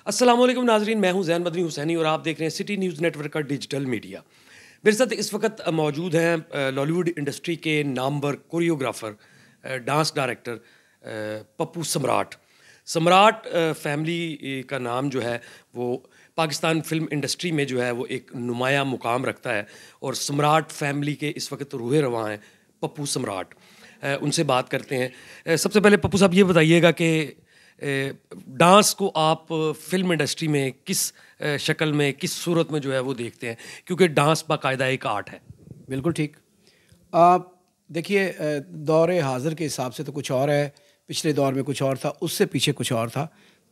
अस्सलाम वालेकुम नाजरीन, मैं हूं ज़ैन मदनी हुसैनी और आप देख रहे हैं सिटी न्यूज़ नेटवर्क का डिजिटल मीडिया। मेरे साथ इस वक्त मौजूद हैं लॉलीवुड इंडस्ट्री के Namvar choreographer, dance director Pappu सम्राट। सम्राट फैमिली का नाम जो है वो पाकिस्तान फिल्म इंडस्ट्री में जो है वो एक नुमाया मुकाम रखता है और सम्राट फैमिली के इस वक्त रूहे रवां हैं पप्पू सम्राट। उनसे बात करते हैं। सबसे पहले पप्पू साहब ये बताइएगा कि डांस को आप फिल्म इंडस्ट्री में किस शक्ल में, किस सूरत में जो है वो देखते हैं, क्योंकि डांस बाकायदा एक आर्ट है। बिल्कुल ठीक। देखिए, दौर हाज़िर के हिसाब से तो कुछ और है, पिछले दौर में कुछ और था, उससे पीछे कुछ और था।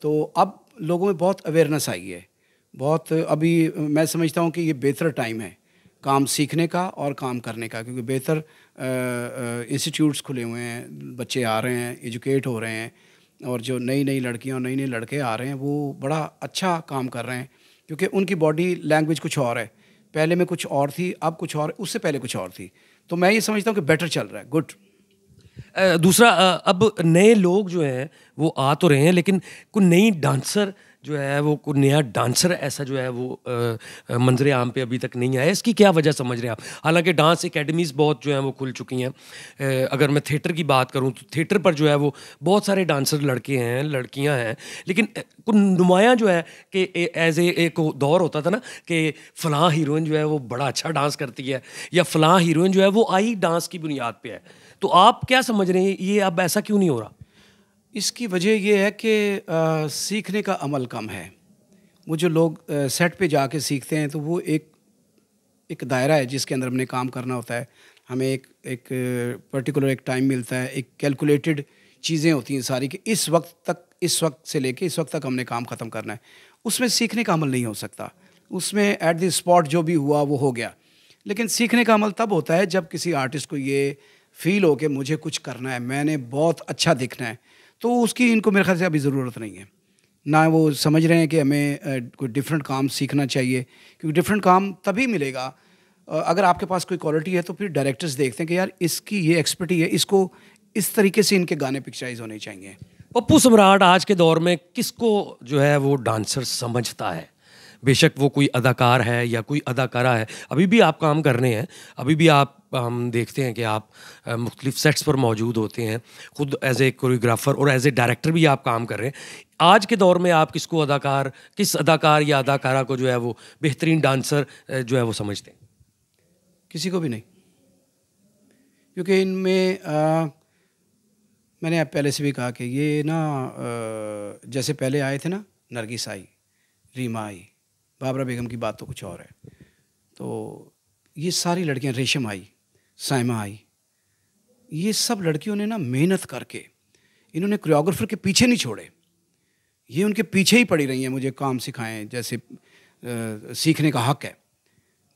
तो अब लोगों में बहुत अवेयरनेस आई है, बहुत। अभी मैं समझता हूँ कि ये बेहतर टाइम है काम सीखने का और काम करने का, क्योंकि बेहतर इंस्टीट्यूट्स खुले हुए हैं, बच्चे आ रहे हैं, एजुकेट हो रहे हैं, और जो नई नई लड़कियां और नई नई लड़के आ रहे हैं वो बड़ा अच्छा काम कर रहे हैं, क्योंकि उनकी बॉडी लैंग्वेज कुछ और है। पहले में कुछ और थी, अब कुछ और, उससे पहले कुछ और थी। तो मैं ये समझता हूँ कि बेटर चल रहा है, गुड। दूसरा, अब नए लोग जो हैं वो आ तो रहे हैं, लेकिन कोई नई डांसर जो है वो, कोई नया डांसर ऐसा जो है वो मंजरे आम पे अभी तक नहीं आया। इसकी क्या वजह समझ रहे हैं आप? हालांकि डांस एकेडमीज़ बहुत जो हैं वो खुल चुकी हैं। अगर मैं थिएटर की बात करूं तो थिएटर पर जो है वो बहुत सारे डांसर लड़के हैं, लड़कियां हैं, लेकिन कोई नुमायाँ जो है कि एज एक दौर होता था ना कि फ़लाँ हीरोइन जो है वो बड़ा अच्छा डांस करती है, या फ़लाँ हीरोइन जो है वो आई डांस की बुनियाद पर है। तो आप क्या समझ रहे हैं, ये अब ऐसा क्यों नहीं हो रहा? इसकी वजह ये है कि सीखने का अमल कम है। वो जो लोग सेट पे जाके सीखते हैं, तो वो एक एक दायरा है जिसके अंदर हमने काम करना होता है। हमें एक एक पर्टिकुलर एक टाइम मिलता है, एक कैलकुलेटेड चीज़ें होती हैं सारी, कि इस वक्त तक, इस वक्त से लेके इस वक्त तक हमने काम ख़त्म करना है। उसमें सीखने का अमल नहीं हो सकता। उसमें एट द स्पॉट जो भी हुआ वो हो गया। लेकिन सीखने का अमल तब होता है जब किसी आर्टिस्ट को ये फ़ील हो कि मुझे कुछ करना है, मैंने बहुत अच्छा दिखना है। तो उसकी इनको मेरे ख्याल से अभी ज़रूरत नहीं है। ना वो समझ रहे हैं कि हमें कोई डिफरेंट काम सीखना चाहिए, क्योंकि डिफरेंट काम तभी मिलेगा अगर आपके पास कोई क्वालिटी है। तो फिर डायरेक्टर्स देखते हैं कि यार इसकी ये एक्सपर्टी है, इसको इस तरीके से इनके गाने पिक्चराइज होने चाहिए। पप्पू सम्राट आज के दौर में किसको जो है वो डांसर समझता है? बेशक वो कोई अदाकार है या कोई अदाकारा है, अभी भी आप काम कर रहे हैं, अभी भी आप, हम देखते हैं कि आप मुख्तलिफ सेट्स पर मौजूद होते हैं, खुद एज ए कोरियोग्राफर और एज ए डायरेक्टर भी आप काम कर रहे हैं। आज के दौर में आप किसको अदाकार, किस अदाकार या अदाकारा को जो है वो बेहतरीन डांसर जो है वो समझते हैं? किसी को भी नहीं, क्योंकि इनमें मैंने आप पहले से भी कहा कि ये ना जैसे पहले आए थे ना, नरगिस आई, रीमा आई, बाबरा बेगम की बात तो कुछ और है। तो ये सारी लड़कियां, रेशम आई, साइमा आई, ये सब लड़कियों ने ना मेहनत करके, इन्होंने कोरियोग्राफर के पीछे नहीं छोड़े, ये उनके पीछे ही पड़ी रही हैं, मुझे काम सिखाएं, जैसे सीखने का हक है।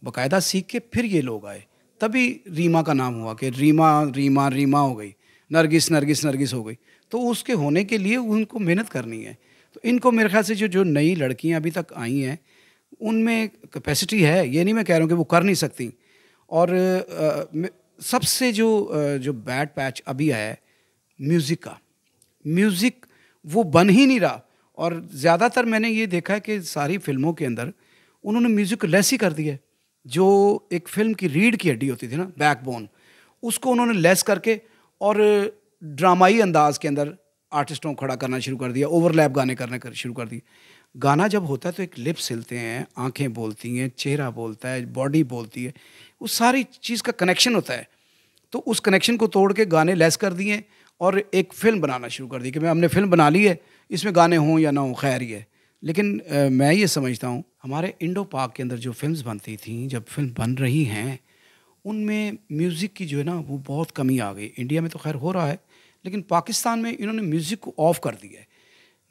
बाकायदा सीख के फिर ये लोग आए, तभी रीमा का नाम हुआ कि रीमा रीमा रीमा हो गई, नरगिस नरगिस नरगिस हो गई। तो उसके होने के लिए उनको मेहनत करनी है। तो इनको मेरे ख्याल से जो जो नई लड़कियां अभी तक आई हैं, उनमें कैपेसिटी है, ये नहीं मैं कह रहा हूँ कि वो कर नहीं सकती। और सबसे जो बैड पैच अभी आया है म्यूज़िक का, म्यूज़िक वो बन ही नहीं रहा। और ज़्यादातर मैंने ये देखा है कि सारी फिल्मों के अंदर उन्होंने म्यूज़िक लेस ही कर दिया है। जो एक फिल्म की रीढ़ की हड्डी होती थी ना, बैकबोन, उसको उन्होंने लेस करके और ड्रामाई अंदाज के अंदर आर्टिस्टों को खड़ा करना शुरू कर दिया, ओवरलैप गाने शुरू कर दिए। गाना जब होता है तो एक लिप्स हिलते हैं, आंखें बोलती हैं, चेहरा बोलता है, बॉडी बोलती है, वो सारी चीज़ का कनेक्शन होता है। तो उस कनेक्शन को तोड़ के गाने लेस कर दिए और एक फ़िल्म बनाना शुरू कर दी कि हमने फ़िल्म बना ली है, इसमें गाने हों या ना हों खैर ही है। लेकिन मैं ये समझता हूँ हमारे इंडो पाक के अंदर जो फिल्म्स बनती थी, जब फिल्म बन रही हैं, उनमें म्यूज़िक की जो है ना वो बहुत कमी आ गई। इंडिया में तो खैर हो रहा है, लेकिन पाकिस्तान में इन्होंने म्यूज़िक को ऑफ कर दिया है।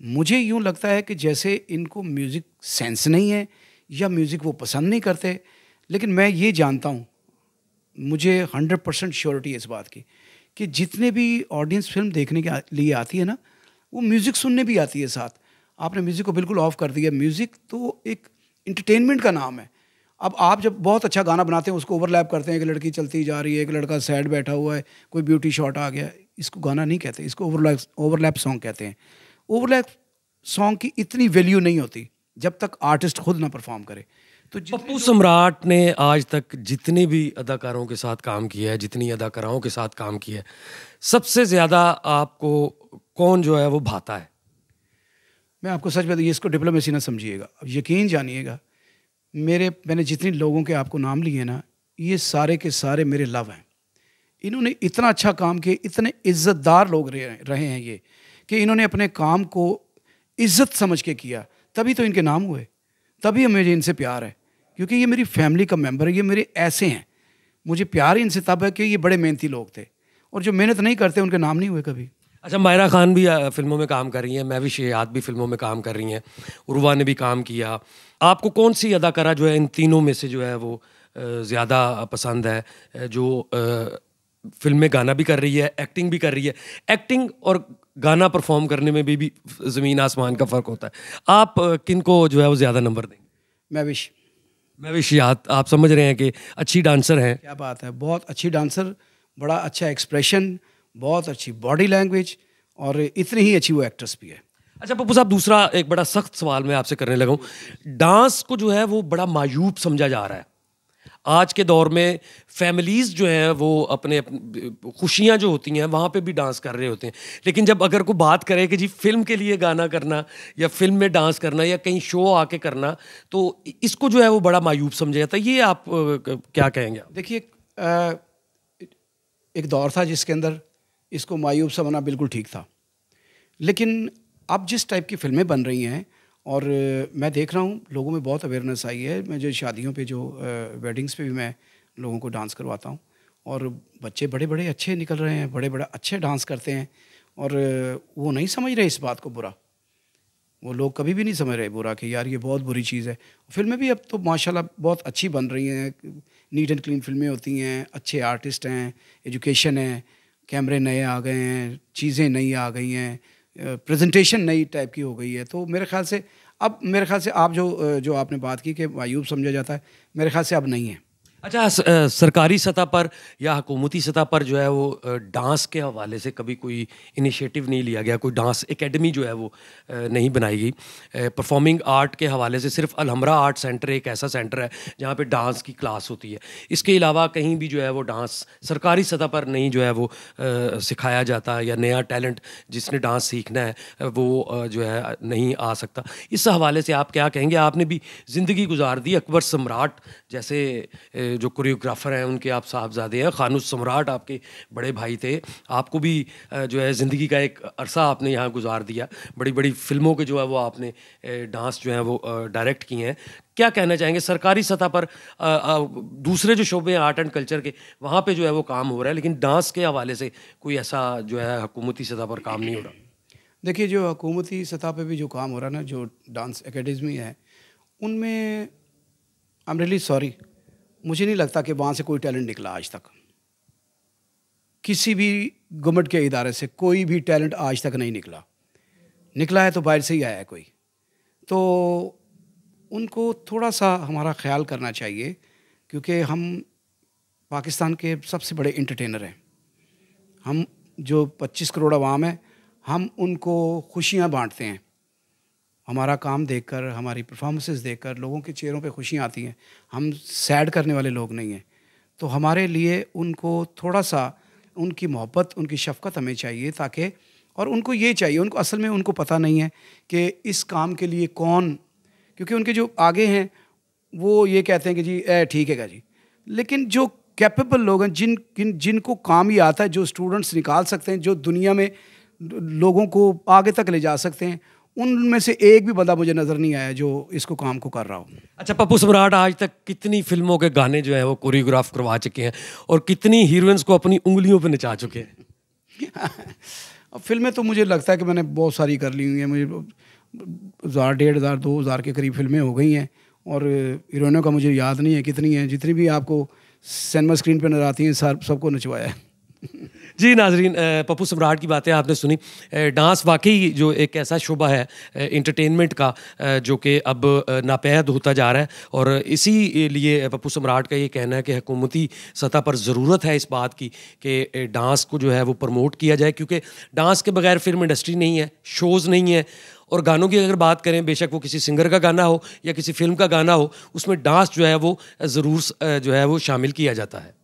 मुझे यूँ लगता है कि जैसे इनको म्यूज़िक सेंस नहीं है या म्यूज़िक वो पसंद नहीं करते। लेकिन मैं ये जानता हूँ, मुझे 100% श्योरिटी है इस बात की, कि जितने भी ऑडियंस फिल्म देखने के लिए आती है ना, वो म्यूज़िक सुनने भी आती है साथ। आपने म्यूज़िक को बिल्कुल ऑफ कर दिया। म्यूज़िक तो एक एंटरटेनमेंट का नाम है। अब आप जब बहुत अच्छा गाना बनाते हैं, उसको ओवरलैप करते हैं, एक लड़की चलती जा रही है, एक लड़का सैड बैठा हुआ है, कोई ब्यूटी शॉट आ गया, इसको गाना नहीं कहते, इसको ओवरलैप सॉन्ग कहते हैं। ओवरलैप सॉन्ग की इतनी वैल्यू नहीं होती जब तक आर्टिस्ट खुद ना परफॉर्म करे। तो पप्पू सम्राट ने आज तक जितने भी अदाकारों के साथ काम किया है, जितनी अदाकाराओं के साथ काम किया है, सबसे ज़्यादा आपको कौन जो है वो भाता है? मैं आपको सच बताइए, इसको डिप्लोमेसी ना समझिएगा, अब यकीन जानिएगा, मैंने जितने लोगों के आपको नाम लिए ना, ये सारे के सारे मेरे लव हैं। इन्होंने इतना अच्छा काम किया, इतने इज़्ज़तदार लोग रहे हैं ये, कि इन्होंने अपने काम को इज़्ज़त समझ के किया, तभी तो इनके नाम हुए, तभी मुझे इनसे प्यार है, क्योंकि ये मेरी फैमिली का मेंबर है, ये मेरे ऐसे हैं। मुझे प्यार ही इनसे तब है कि ये बड़े मेहनती लोग थे, और जो मेहनत नहीं करते उनके नाम नहीं हुए कभी। अच्छा, मायरा खान भी फिल्मों में काम कर रही हैं, महविश हयात भी फिल्मों में काम कर रही हैं, उर्वा ने भी काम किया। आपको कौन सी अदाकारा जो है इन तीनों में से जो है वो ज़्यादा पसंद है, जो फिल्म में गाना भी कर रही है, एक्टिंग भी कर रही है? एक्टिंग और गाना परफॉर्म करने में भी ज़मीन आसमान का फ़र्क होता है। आप किन को जो है वो ज़्यादा नंबर देंगे? महविश हयात, आप समझ रहे हैं कि अच्छी डांसर हैं। क्या बात है, बहुत अच्छी डांसर, बड़ा अच्छा एक्सप्रेशन, बहुत अच्छी बॉडी लैंग्वेज, और इतनी ही अच्छी वो एक्ट्रेस भी है। अच्छा पप्पू साहब, दूसरा एक बड़ा सख्त सवाल मैं आपसे करने लगा हूँ। डांस को जो है वो बड़ा मायूब समझा जा रहा है आज के दौर में। फैमिलीज़ जो हैं वो अपने खुशियाँ जो होती हैं वहाँ पे भी डांस कर रहे होते हैं, लेकिन जब अगर कोई बात करे कि जी फिल्म के लिए गाना करना या फिल्म में डांस करना या कहीं शो आके करना, तो इसको जो है वो बड़ा मायूब समझा जाता है। ये आप क्या कहेंगे? देखिए, एक दौर था जिसके अंदर इसको मायूब समझना बिल्कुल ठीक था, लेकिन अब जिस टाइप की फिल्में बन रही हैं, और मैं देख रहा हूँ लोगों में बहुत अवेयरनेस आई है। मैं जो शादियों पे, जो वेडिंग्स पे भी मैं लोगों को डांस करवाता हूँ, और बच्चे बड़े बड़े अच्छे निकल रहे हैं, बड़े बड़े अच्छे डांस करते हैं, और वो नहीं समझ रहे इस बात को बुरा। वो लोग कभी भी नहीं समझ रहे बुरा कि यार ये बहुत बुरी चीज़ है। फिल्में भी अब तो माशाल्लाह बहुत अच्छी बन रही हैं, नीट एंड क्लीन फिल्में होती हैं, अच्छे आर्टिस्ट हैं, एजुकेशन है, कैमरे नए आ गए हैं, चीज़ें नई आ गई हैं, प्रेजेंटेशन नई टाइप की हो गई है। तो मेरे ख्याल से आप जो आपने बात की कि मायूब समझा जाता है, मेरे ख्याल से अब नहीं है। अच्छा, सरकारी सतह पर या हुकूमती सतह पर जो है वो डांस के हवाले से कभी कोई इनिशिएटिव नहीं लिया गया, कोई डांस एकेडमी जो है वो नहीं बनाई गई? परफॉर्मिंग आर्ट के हवाले से सिर्फ अलहमरा आर्ट सेंटर एक ऐसा सेंटर है जहाँ पे डांस की क्लास होती है। इसके अलावा कहीं भी जो है वो डांस सरकारी सतह पर नहीं जो है वो सिखाया जाता, या नया टैलेंट जिसने डांस सीखना है वो जो है नहीं आ सकता। इस हवाले से आप क्या कहेंगे? आपने भी ज़िंदगी गुजार दी, अकबर सम्राट जैसे जो कोरियोग्राफर हैं उनके आप साहबजादे हैं, खानुस सम्राट आपके बड़े भाई थे, आपको भी जो है ज़िंदगी का एक अरसा आपने यहाँ गुजार दिया, बड़ी बड़ी फिल्मों के जो है वो आपने डांस जो है वो डायरेक्ट किए हैं। क्या कहना चाहेंगे सरकारी सतह पर? दूसरे जो शोबे हैं आर्ट एंड कल्चर के, वहाँ पे जो है वो काम हो रहा है, लेकिन डांस के हवाले से कोई ऐसा जो है हुकूमती सतह पर काम नहीं हो रहा? देखिए, जो हुकूमती सतह पे भी जो काम हो रहा है ना, जो डांस एकेडमी है, उनमें आई एम रियली सॉरी, मुझे नहीं लगता कि वहाँ से कोई टैलेंट निकला आज तक। किसी भी गवर्नमेंट के इदारे से कोई भी टैलेंट आज तक नहीं निकला। निकला है तो बाहर से ही आया है कोई। तो उनको थोड़ा सा हमारा ख्याल करना चाहिए, क्योंकि हम पाकिस्तान के सबसे बड़े एंटरटेनर हैं। हम जो 25 करोड़ अवाम है, हम उनको खुशियाँ बांटते हैं। हमारा काम देखकर, हमारी परफॉर्मेंसेस देखकर लोगों के चेहरों पे खुशियाँ आती हैं। हम सैड करने वाले लोग नहीं हैं। तो हमारे लिए उनको थोड़ा सा उनकी मोहब्बत, उनकी शफ़क़त हमें चाहिए, ताकि, और उनको ये चाहिए, उनको असल में उनको पता नहीं है कि इस काम के लिए कौन, क्योंकि उनके जो आगे हैं वो ये कहते हैं कि जी ठीक है जी, लेकिन जो कैपेबल लोग हैं, जिनको काम ही आता है, जो स्टूडेंट्स निकाल सकते हैं, जो दुनिया में लोगों को आगे तक ले जा सकते हैं, उनमें से एक भी बंदा मुझे नज़र नहीं आया जो इसको काम को कर रहा हो। अच्छा पप्पू सम्राट, आज तक कितनी फिल्मों के गाने जो है वो कोरियोग्राफ करवा चुके हैं, और कितनी हीरोइंस को अपनी उंगलियों पे नचा चुके हैं? अब फिल्में तो मुझे लगता है कि मैंने बहुत सारी कर ली हुई हैं। मुझे 1000, 1500, 2000 के करीब फिल्में हो गई हैं, और हीरोइनों का मुझे याद नहीं है कितनी हैं। जितनी भी आपको सिनेमा स्क्रीन पर नजर आती हैं, सबको नचवाया है। जी नाजरीन, पप्पू सम्राट की बातें आपने सुनी। डांस वाकई जो एक ऐसा शोबा है इंटरटेनमेंट का, जो कि अब नापैद होता जा रहा है, और इसी लिए पप्पू सम्राट का ये कहना है कि हुकूमती सतह पर ज़रूरत है इस बात की कि डांस को जो है वो प्रमोट किया जाए, क्योंकि डांस के बगैर फिल्म इंडस्ट्री नहीं है, शोज़ नहीं है, और गानों की अगर बात करें, बेशक वो किसी सिंगर का गाना हो या किसी फिल्म का गाना हो, उसमें डांस जो है वो ज़रूर जो है वो शामिल किया जाता है।